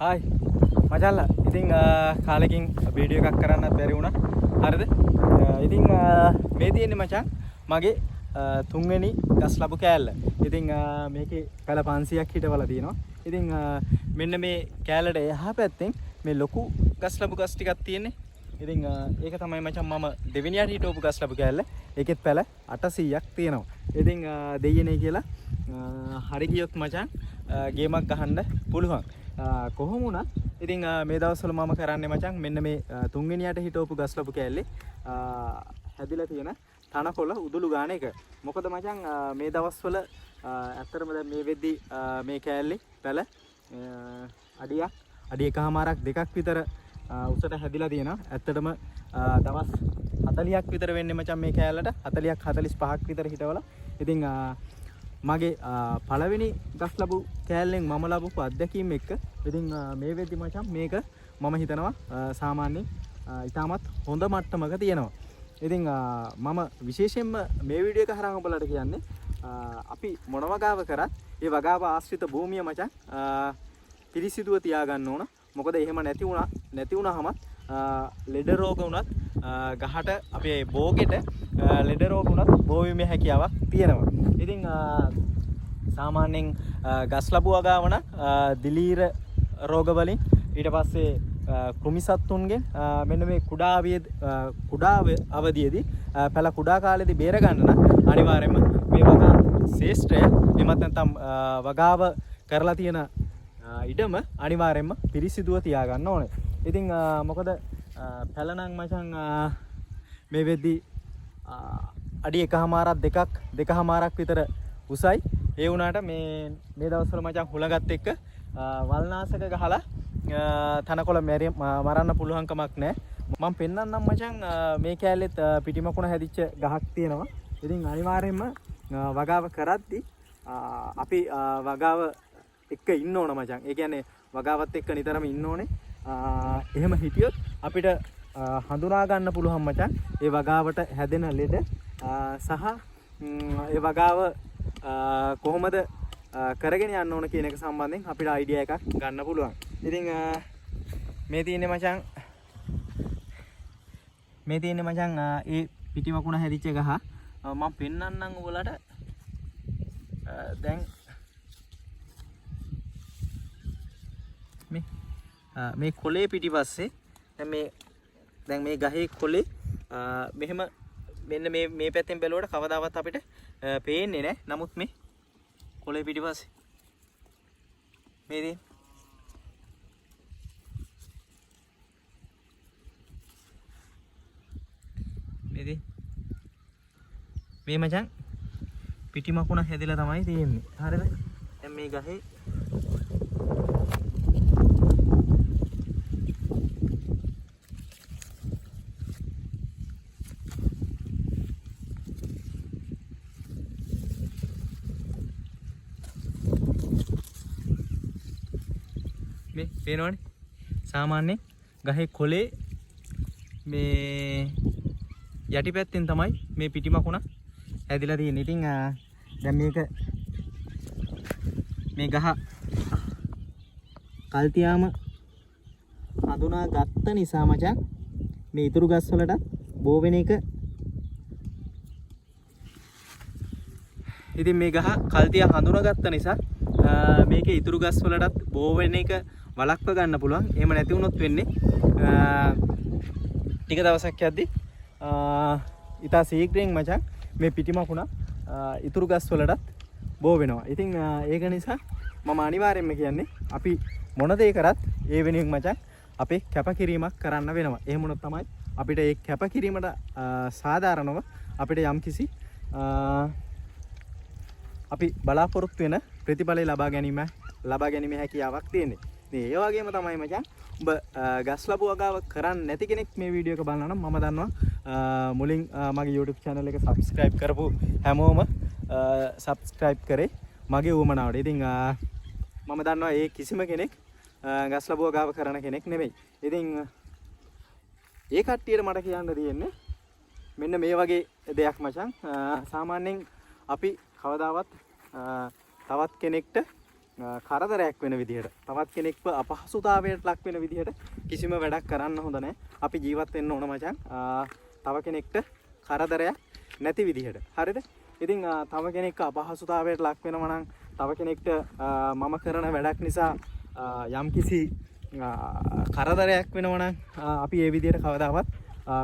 Hi මචල්ලා ඉතින් කාලෙකින් video එකක් කරන්නත් බැරි වුණා හරිද ඉතින් මේ තියෙන්නේ මචං මගේ තුන්වෙනි ගස් ලැබු කෑල්ල ඉතින් මේකේ පැල 500ක් හිටවලා තියෙනවා ඉතින් මෙන්න මේ කෑල්ලට එහා පැත්තෙන් මේ ලොකු ගස් ලැබු ගස් ටිකක් තියෙන්නේ ඉතින් ඒක තමයි මචං මම දෙවෙනියට හිටවපු ගස් ලැබු කෑල්ල ඒකෙත් පැල 800ක් තියෙනවා ඉතින් දෙයියනේ කියලා හරි ගියොත් මචං ගේමක් ගහන්න පුළුවන් කොහොම වුණත් ඉතින් මේ දවස්වල මම කරන්නේ මචං මෙන්න මේ තුන්වෙනියට හිටවපු ගස් ලැබු කෑල්ලේ හැදිලා තියෙන තනකොළ උදුළු ගාන එක මොකද මචං මේ දවස්වල ඇත්තටම දැන් මේ වෙද්දි මේ කෑල්ලේ පැල අඩි එකමාරක් දෙකක් විතර උසට හැදිලා තියෙනවා ඇත්තටම දවස් 40ක් විතර වෙන්නේ මචං මේ කෑල්ලට 40ක් 45ක් විතර හිටවලා ඉතින් මගේ පළවෙනි ගස් ලැබු කෑල්ලෙන් මම ලැබපු අත්දැකීම් එක්ක ඉතින් මේ වෙද්දි මචං මේක මම හිතනවා සාමාන්‍යයෙන් ඉතාමත් හොඳ මට්ටමක තියෙනවා. ඉතින් මම විශේෂයෙන්ම මේ වීඩියෝ එක හරහා ඔයාලට කියන්නේ අපි මොන වගාව කරත් ඒ වගාව ආශ්‍රිත භූමිය මචං පිරිසිදුව තියාගන්න ඕන. මොකද එහෙම නැති වුණාම ලෙඩ රෝග වුණත් ගහට අපේ බෝගෙට ලෙඩ රෝග වුණත් බෝවීමේ හැකියාවක් තියෙනවා. ඉතින් සාමාන්‍යයෙන් ගස් ලැබු වගාව නම් දිලීර රෝග වලින් ඊට පස්සේ කෘමිසත්තුන්ගෙන් මෙන්න මේ කුඩා අවධියේදී පැල කුඩා කාලේදී බේර ගන්න නම් අනිවාර්යයෙන්ම මේ වගා ශේෂ්ත්‍රය එමත් නැත්නම් වගාව කරලා තියෙන ඉඩම අනිවාර්යයෙන්ම පිරිසිදුව තියාගන්න ඕනේ. ඉතින් මොකද පැල නම් මචං මේ වෙද්දි අඩි එකමාරක් දෙකමාරක් විතර උසයි. ඒ වුණාට මේ දවස්වල මචං හුලඟත් එක්ක වල්නාශක ගහලා තනකොළ මරන්න පුළුවන් කමක් නැහැ. මම පෙන්නන්නම් මචං මේ කෑල්ලෙත් පිටිමකුණ හැදිච්ච ගහක් තියෙනවා. ඉතින් අනිවාර්යයෙන්ම වගාව කරද්දි අපි වගාව එක්ක ඉන්න ඕන මචං. ඒ කියන්නේ වගාවත් එක්ක නිතරම ඉන්න ඕනේ. එහෙම හිටියොත් අපිට හඳුනා ගන්න පුළුවන් මචං ඒ වගාවට හැදෙන ලෙඩ සහ ඒ වගාව කොහොමද කරගෙන යන්න ඕන කියන එක සම්බන්ධයෙන් අපිට අයිඩියා එකක් ගන්න පුළුවන්. ඉතින් මේ තියෙන්නේ මචං ඒ පිටිමකුණ හැදිච්ච ගහ මම පෙන්නන්නම් ඔයාලට. දැන් මේ කොළේ පිටිපස්සේ දැන් මේ ගහේ කොළේ මෙහෙම මෙන්න මේ පැත්තෙන් බැලුවට කවදාවත් අපිට පේන්නේ නැහැ. නමුත් මේ කොළේ පිටිපස්සේ මේ මචං පිටිමකුණ හැදිලා තමයි තියෙන්නේ. හරිද? දැන් මේ ගහේ මේ පේනවනේ සාමාන්‍යයෙන් ගහේ කොළේ මේ යටිපැත්තෙන් තමයි මේ පිටිමකුණ හැදිලා තියෙන්නේ. ඉතින් දැන් මේ ගහ කල්තියාම හඳුනා ගත්ත නිසා මචං මේ ඉතුරු ගස් වලට බෝ වෙන එක ඉතින් මේ ගහ කල්තියා හඳුනාගත්ත නිසා මේකේ ඉතුරු ගස් වලටත් බෝ වෙන එක වළක්ව ගන්න පුළුවන්. එහෙම නැති වුණොත් වෙන්නේ ටික දවසක් යද්දී ඉතා ශීඝ්‍රයෙන් මචං මේ පිටිමකුණ ඉතුරු ගස් වලටත් බෝ වෙනවා. ඉතින් ඒක නිසා මම අනිවාර්යයෙන්ම කියන්නේ අපි මොන දේ කරත් ඒ වෙනුවෙන් මචං අපේ කැපකිරීමක් කරන්න වෙනවා. එහෙම වුණොත් තමයි අපිට ඒ කැපකිරීමට සාධාරණව අපිට යම්කිසි අපි බලාපොරොත්තු වෙන ප්‍රතිඵලය ලබා ගැනීම හැකියාවක් තියෙන්නේ. ඒ වගේම තමයි මචං ඔබ ගස් ලැබු වගාව කරන්නේ නැති කෙනෙක් මේ වීඩියෝ එක බලනවා නම් මම දන්නවා මුලින් මගේ YouTube channel එක subscribe කරපු හැමෝම subscribe කරේ මගේ උවමනාවට. ඉතින් මම දන්නවා ඒ කිසිම කෙනෙක් ගස් ලැබු වගාව කරන කෙනෙක් නෙමෙයි. ඉතින් ඒ කට්ටියට මට කියන්න තියෙන්නේ මෙන්න මේ වගේ දෙයක් මචං. සාමාන්‍යයෙන් අපි කවදාවත් තවත් කෙනෙක්ට කරදරයක් වෙන විදිහට තවත් කෙනෙක්ව අපහසුතාවයට ලක් වෙන විදිහට කිසිම වැඩක් කරන්න හොඳ නැහැ. අපි ජීවත් වෙන්න ඕන මචං. තව කෙනෙක්ට කරදරයක් නැති විදිහට. හරිද? ඉතින් තව කෙනෙක් අපහසුතාවයට ලක් වෙනවා නම් තව කෙනෙක්ට මම කරන වැඩක් නිසා යම්කිසි කරදරයක් වෙනවා නම් අපි ඒ විදිහට කවදාවත්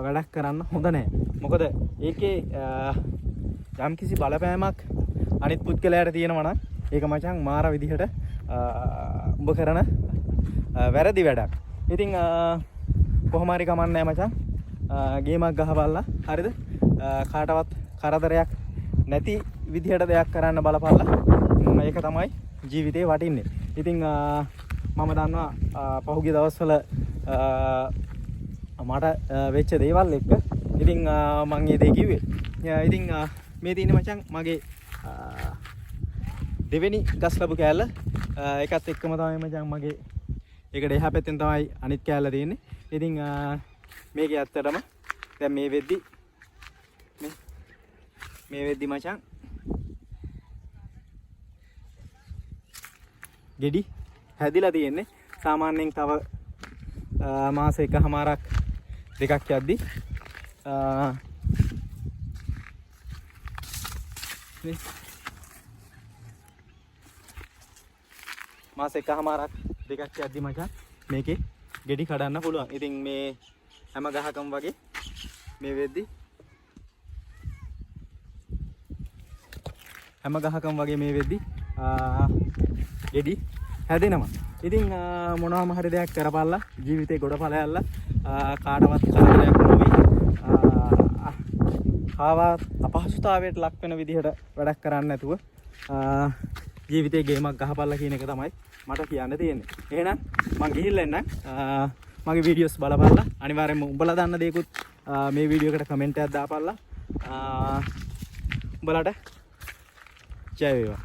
වැඩක් කරන්න හොඳ නැහැ. මොකද ඒකේ යම්කිසි බලපෑමක් අනිත් පුද්ගලයාට තියෙනවා නම් ඒක මචං මාර විදිහට උඹ කරන වැරදි වැඩක්. ඉතින් කොහොම හරි කමන්නේ නැහැ මචං. ගේමක් ගහපල්ලා. හරිද? කාටවත් කරදරයක් නැති විදිහට දෙයක් කරන්න බලපල්ලා. ඒක තමයි ජීවිතේ වටින්නේ. ඉතින් මම දන්නවා පහුගිය දවස්වල මට වෙච්ච දේවල් එක්ක. ඉතින් මම ඒ දේ කිව්වේ. ඉතින් මේ තියෙන්නේ මචං මගේ දෙවෙනි ගස් ලැබු කෑල්ල. ඒකත් එක්කම තමයි මචං මගේ ඒකට එහා පැත්තෙන් තමයි අනිත් කෑල්ල තියෙන්නේ. ඉතින් මේකේ ඇත්තටම දැන් මේ වෙද්දි මචං ගෙඩි හැදිලා තියෙන්නේ. සාමාන්‍යයෙන් තව මාස එකමාරක් දෙකක් යද්දි මාස එකමාරක් දෙකක් යද්දි මචං මේකේ ගෙඩි කඩන්න පුළුවන්. ඉතින් මේ හැම ගහකම වගේ මේ වෙද්දි හැම ගහකම වගේ මේ වෙද්දි ගෙඩි හැදෙනවා. ඉතින් මොනවාම හරි දෙයක් කරපල්ලා ජීවිතේ ගොඩපළයල්ලා කාටවත් කරදරයක් නොවි කාවත් අපහසුතාවයට ලක් වෙන විදිහට වැඩක් කරන්න නැතුව ජීවිතේ ගේමක් ගහපල්ලා කියන එක තමයි මට කියන්න තියෙන්නේ. එහෙනම් මං ගිහිල්ලා එන්නම්. මගේ වීඩියෝස් බලපල්ලා. අනිවාර්යෙන්ම උඹලා දන්න දේකුත් මේ වීඩියෝ එකට කමෙන්ට් එකක් දාපල්ලා. උඹලට ජය වේවා.